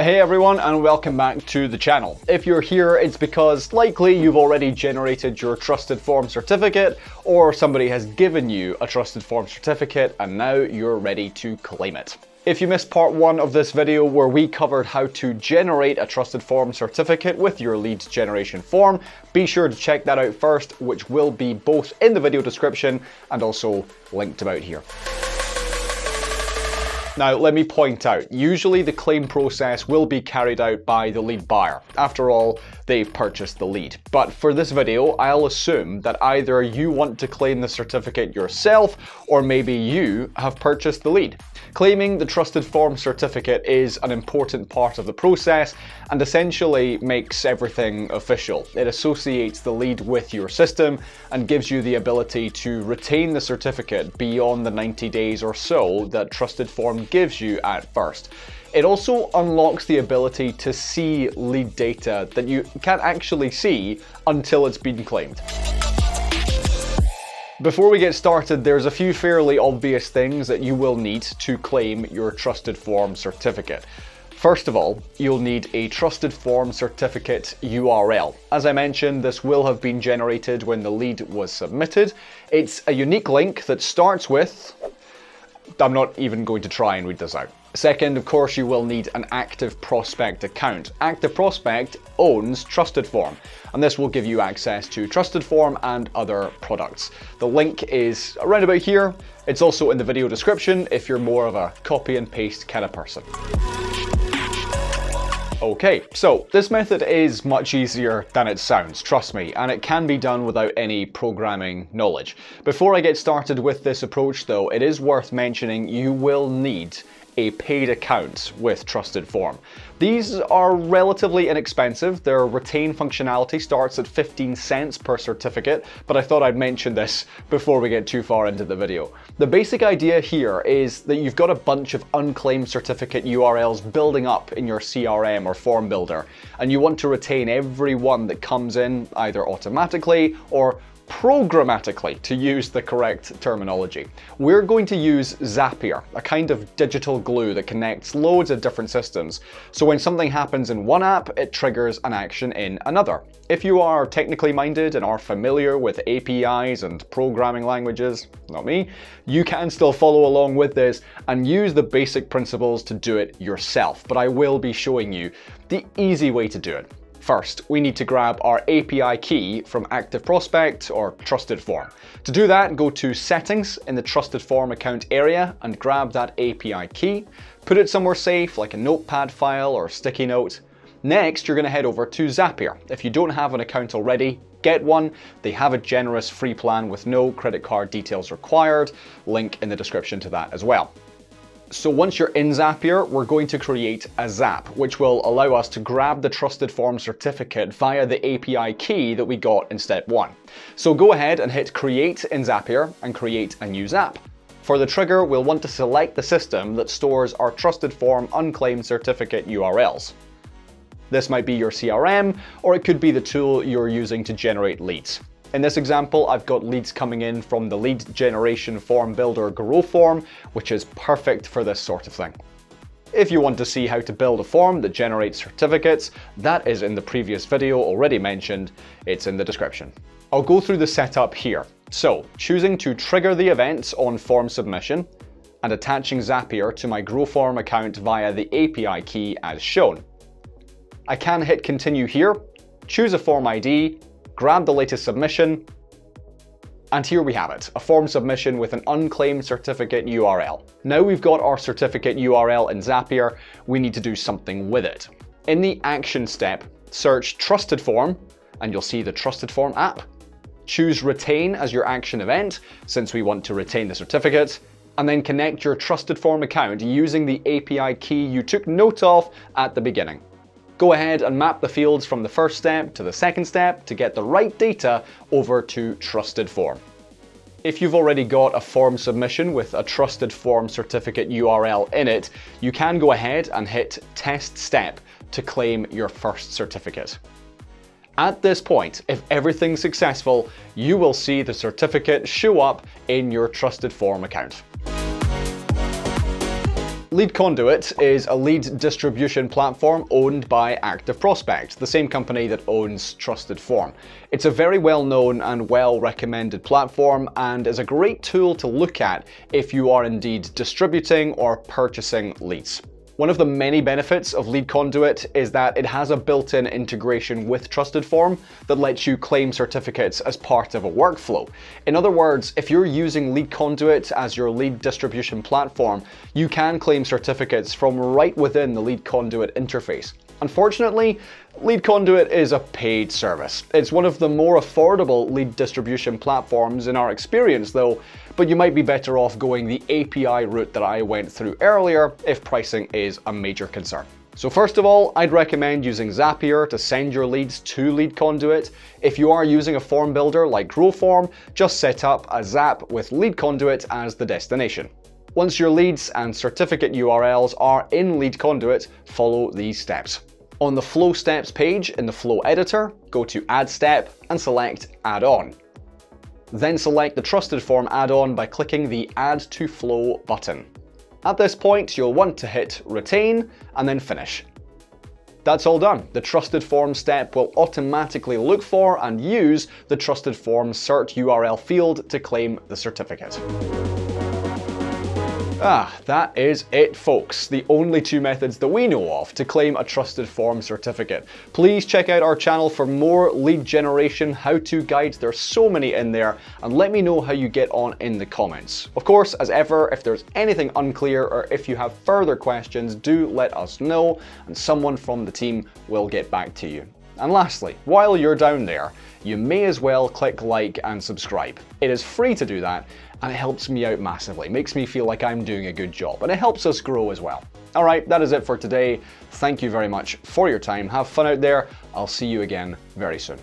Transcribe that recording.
Hey everyone, and welcome back to the channel. If you're here, it's because likely you've already generated your TrustedForm certificate, or somebody has given you a TrustedForm certificate and now you're ready to claim it. If you missed part 1 of this video where we covered how to generate a TrustedForm certificate with your lead generation form, be sure to check that out first, which will be both in the video description and also linked about here. Now, let me point out, usually the claim process will be carried out by the lead buyer. After all, they've purchased the lead. But for this video, I'll assume that either you want to claim the certificate yourself, or maybe you have purchased the lead. Claiming the TrustedForm certificate is an important part of the process and essentially makes everything official. It associates the lead with your system and gives you the ability to retain the certificate beyond the 90 days or so that TrustedForm gives you at first. It also unlocks the ability to see lead data that you can't actually see until it's been claimed. Before we get started, there's a few fairly obvious things that you will need to claim your TrustedForm certificate. First of all, you'll need a TrustedForm certificate URL. As I mentioned, this will have been generated when the lead was submitted. It's a unique link that starts with... I'm not even going to try and read this out. Second, of course, you will need an Active Prospect account. Active Prospect owns TrustedForm, and this will give you access to TrustedForm and other products. The link is around about here. It's also in the video description if you're more of a copy and paste kind of person. Okay, so this method is much easier than it sounds, trust me, and it can be done without any programming knowledge. Before I get started with this approach though, it is worth mentioning you will need a paid account with TrustedForm. These are relatively inexpensive. Their retain functionality starts at 15 cents per certificate, but I thought I'd mention this before we get too far into the video. The basic idea here is that you've got a bunch of unclaimed certificate URLs building up in your CRM or form builder, and you want to retain every one that comes in either automatically or programmatically, to use the correct terminology. We're going to use Zapier, a kind of digital glue that connects loads of different systems. So when something happens in one app, it triggers an action in another. If you are technically minded and are familiar with APIs and programming languages, not me, you can still follow along with this and use the basic principles to do it yourself. But I will be showing you the easy way to do it. First, we need to grab our API key from Active Prospect or TrustedForm. To do that, go to Settings in the TrustedForm account area and grab that API key. Put it somewhere safe, like a notepad file or sticky note. Next, you're going to head over to Zapier. If you don't have an account already, get one. They have a generous free plan with no credit card details required. Link in the description to that as well. So once you're in Zapier, we're going to create a Zap, which will allow us to grab the TrustedForm certificate via the API key that we got in step 1. So go ahead and hit Create in Zapier and create a new Zap. For the trigger, we'll want to select the system that stores our TrustedForm unclaimed certificate URLs. This might be your CRM, or it could be the tool you're using to generate leads. In this example, I've got leads coming in from the lead generation form builder Growform, which is perfect for this sort of thing. If you want to see how to build a form that generates certificates, that is in the previous video already mentioned. It's in the description. I'll go through the setup here. So, choosing to trigger the events on form submission and attaching Zapier to my Growform account via the API key as shown. I can hit continue here, choose a form ID, grab the latest submission, and here we have it, a form submission with an unclaimed certificate URL. Now we've got our certificate URL in Zapier, we need to do something with it. In the action step, search TrustedForm, and you'll see the TrustedForm app. Choose retain as your action event, since we want to retain the certificate, and then connect your TrustedForm account using the API key you took note of at the beginning. Go ahead and map the fields from the first step to the second step to get the right data over to TrustedForm. If you've already got a form submission with a TrustedForm certificate URL in it, you can go ahead and hit Test Step to claim your first certificate. At this point, if everything's successful, you will see the certificate show up in your TrustedForm account. LeadConduit is a lead distribution platform owned by ActiveProspect, the same company that owns TrustedForm. It's a very well-known and well-recommended platform and is a great tool to look at if you are indeed distributing or purchasing leads. One of the many benefits of LeadConduit is that it has a built-in integration with TrustedForm that lets you claim certificates as part of a workflow. In other words, if you're using LeadConduit as your lead distribution platform, you can claim certificates from right within the LeadConduit interface. Unfortunately, LeadConduit is a paid service. It's one of the more affordable lead distribution platforms in our experience though, but you might be better off going the API route that I went through earlier if pricing is a major concern. So first of all, I'd recommend using Zapier to send your leads to LeadConduit. If you are using a form builder like Growform, just set up a Zap with LeadConduit as the destination. Once your leads and certificate URLs are in LeadConduit, follow these steps. On the Flow Steps page in the Flow editor, go to Add Step and select Add On. Then select the TrustedForm add-on by clicking the Add to Flow button. At this point, you'll want to hit Retain and then Finish. That's all done. The TrustedForm step will automatically look for and use the TrustedForm cert URL field to claim the certificate. That is it, folks. The only two methods that we know of to claim a TrustedForm certificate. Please check out our channel for more lead generation how-to guides. There's so many in there, and let me know how you get on in the comments. Of course, as ever, if there's anything unclear or if you have further questions, do let us know, and someone from the team will get back to you. And lastly, while you're down there, you may as well click like and subscribe. It is free to do that, and it helps me out massively. It makes me feel like I'm doing a good job, and it helps us grow as well. All right, that is it for today. Thank you very much for your time. Have fun out there. I'll see you again very soon.